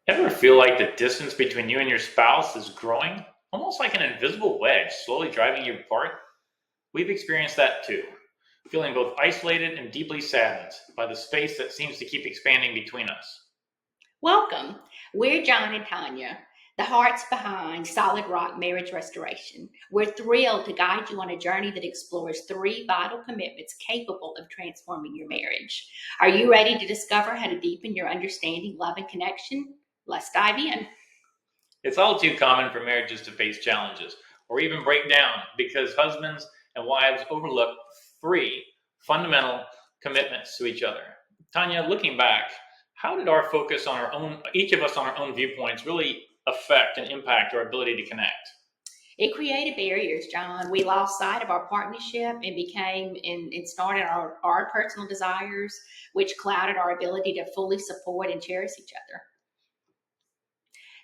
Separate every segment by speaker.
Speaker 1: Ever feel like the distance between you and your spouse is growing? Almost like an invisible wedge slowly driving you apart? We've experienced that too, feeling both isolated and deeply saddened by the space that seems to keep expanding between us.
Speaker 2: Welcome. We're John and Tanya, the hearts behind Solid Rock Marriage Restoration. We're thrilled to guide you on a journey that explores three vital commitments capable of transforming your marriage. Are you ready to discover how to deepen your understanding, love, and connection? Let's dive in.
Speaker 1: It's all too common for marriages to face challenges or even break down because husbands and wives overlook three fundamental commitments to each other. Tanya, looking back, how did our focus on our own, each of us on our own viewpoints, really affect and impact our ability to connect?
Speaker 2: It created barriers, John. We lost sight of our partnership and became and started our personal desires, which clouded our ability to fully support and cherish each other.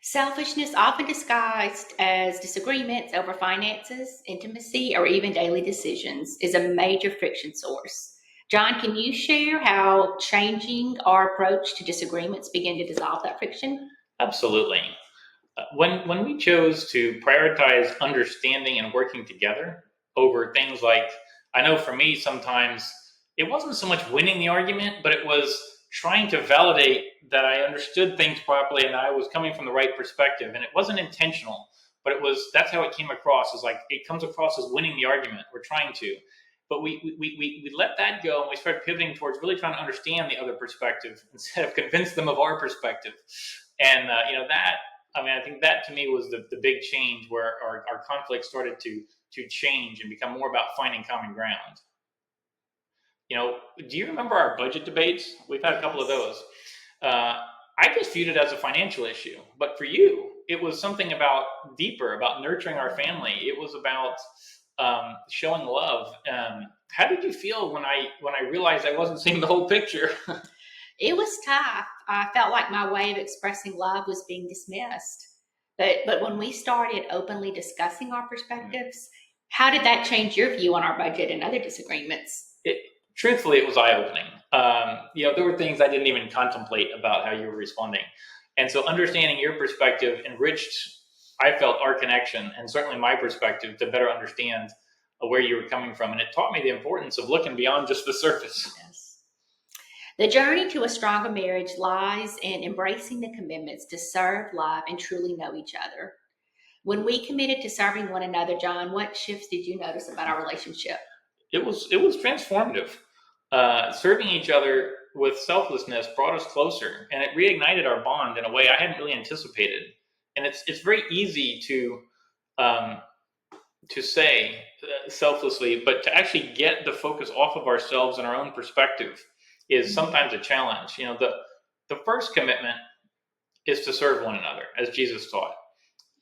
Speaker 2: Selfishness, often disguised as disagreements over finances, intimacy, or even daily decisions, is a major friction source. John, can you share how changing our approach to disagreements began to dissolve that friction?
Speaker 1: Absolutely. When we chose to prioritize understanding and working together over things like, I know for me, sometimes it wasn't so much winning the argument, but it was trying to validate that I understood things properly and that I was coming from the right perspective. And it wasn't intentional, but that's how it came across, is like it comes across as winning the argument. We're trying to. But we let that go and we started pivoting towards really trying to understand the other perspective instead of convince them of our perspective. And, I think that to me was the big change where our conflict started to change and become more about finding common ground. Do you remember our budget debates? We've had a couple of
Speaker 2: Yes.
Speaker 1: those. I just viewed it as a financial issue, but for you, it was something about deeper, about nurturing our family. It was about showing love. How did you feel when I realized I wasn't seeing the whole picture?
Speaker 2: It was tough. I felt like my way of expressing love was being dismissed. But when we started openly discussing our perspectives, how did that change your view on our budget and other disagreements?
Speaker 1: it, Truthfully, it was eye-opening. There were things I didn't even contemplate about how you were responding, and so understanding your perspective enriched, I felt, our connection, and certainly my perspective, to better understand where you were coming from, and it taught me the importance of looking beyond just the surface.
Speaker 2: Yes. The journey to a stronger marriage lies in embracing the commitments to serve, love, and truly know each other. When we committed to serving one another, John, what shifts did you notice about our relationship?
Speaker 1: It was transformative. Serving each other with selflessness brought us closer, and it reignited our bond in a way I hadn't really anticipated. And it's very easy um, to say selflessly, but to actually get the focus off of ourselves and our own perspective is sometimes a challenge. The first commitment is to serve one another, as Jesus taught.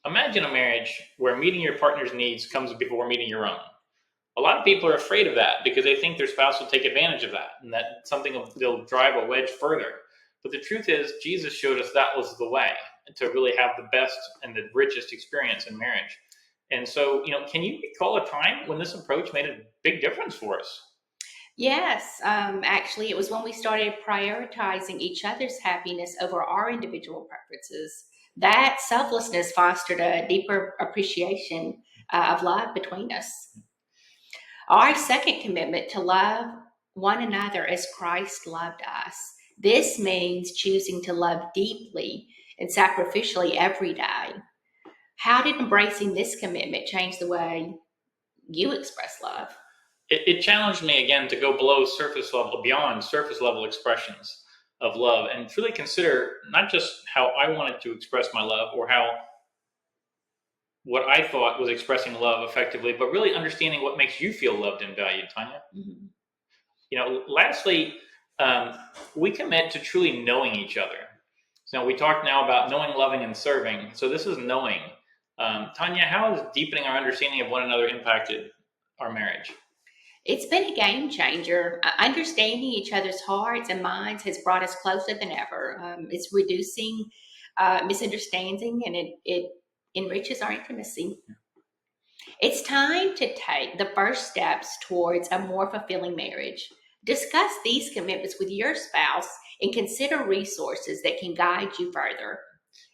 Speaker 1: Imagine a marriage where meeting your partner's needs comes before meeting your own. A lot of people are afraid of that because they think their spouse will take advantage of that and that they'll drive a wedge further. But the truth is, Jesus showed us that was the way to really have the best and the richest experience in marriage. And so, can you recall a time when this approach made a big difference for us?
Speaker 2: Yes, actually, it was when we started prioritizing each other's happiness over our individual preferences. That selflessness fostered a deeper appreciation of love between us. Our second commitment to love one another as Christ loved us. This means choosing to love deeply and sacrificially every day. How did embracing this commitment change the way you express love?
Speaker 1: It challenged me again to go beyond surface level expressions of love, and truly consider not just how I wanted to express my love or how what I thought was expressing love effectively, but really understanding what makes you feel loved and valued, Tanya.
Speaker 2: Mhm.
Speaker 1: Lastly, um, we commit to truly knowing each other. So we talked now about knowing, loving, and serving. So this is knowing. Tanya, how has deepening our understanding of one another impacted our marriage?
Speaker 2: It's been a game changer. Understanding each other's hearts and minds has brought us closer than ever. It's reducing misunderstanding and it enriches our intimacy. It's time to take the first steps towards a more fulfilling marriage. Discuss these commitments with your spouse and consider resources that can guide you further.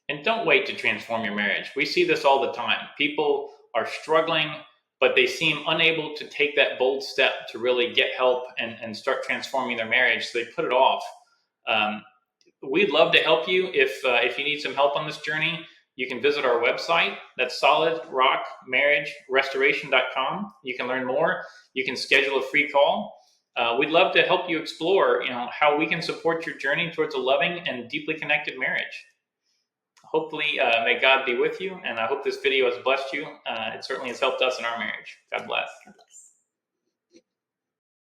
Speaker 1: And don't wait to transform your marriage. We see this all the time. People are struggling, but they seem unable to take that bold step to really get help and start transforming their marriage. So they put it off. Um, we'd love to help you. If you need some help on this journey, you can visit our website. That's solidrockmarriagerestoration.com. You can learn more. You can schedule a free call. We'd love to help you explore, how we can support your journey towards a loving and deeply connected marriage. Hopefully, may God be with you, and I hope this video has blessed you. It certainly has helped us in our marriage. God bless.